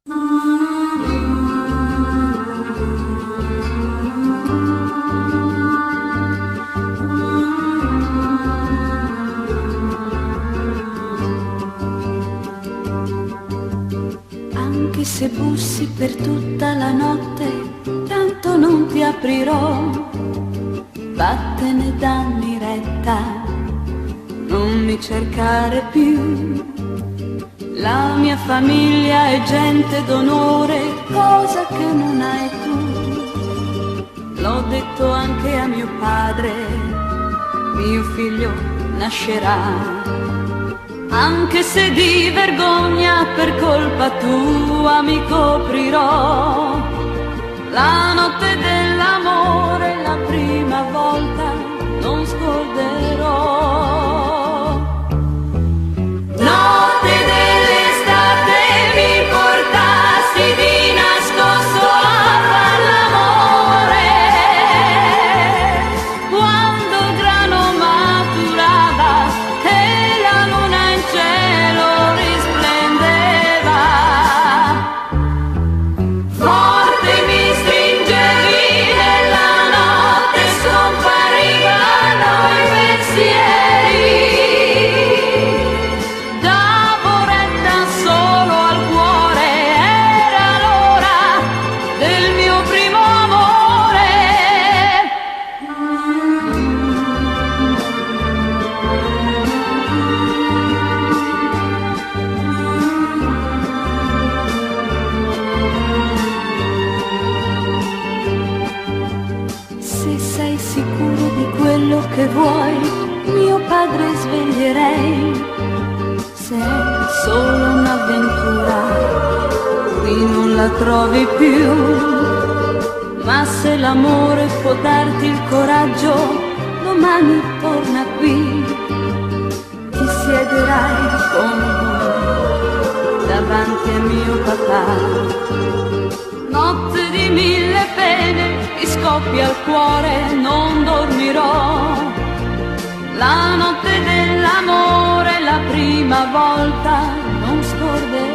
Anche se bussi per tutta la notte, tanto non ti aprirò. Vattene, dammi retta, non mi cercare più. La mia famiglia è gente d'onore, cosa che non hai tu. L'ho detto anche a mio padre, mio figlio nascerà. Anche se di vergogna per colpa tua mi coprirò. La notte dell'amore, la prima volta, non scorderò. Notte dell'estate mi portasti di nascosto a far l'amore. Quando il grano maturava e la luna in cielo risplendeva, forte mi stringevi nella notte, scomparivano i pensieri. Davo retta solo al cuore, era l'ora del mio primo amore. Se sei sicuro di quello che vuoi, mio padre sveglierei. Se è solo un'avventura, qui non la trovi più. Ma se l'amore può darti il coraggio, domani torna qui. Ti siederai con me davanti a mio papà. Notte di mille pene, mi scoppia il cuore, non dormirò. La notte dell'amore, la prima volta, non scorderò.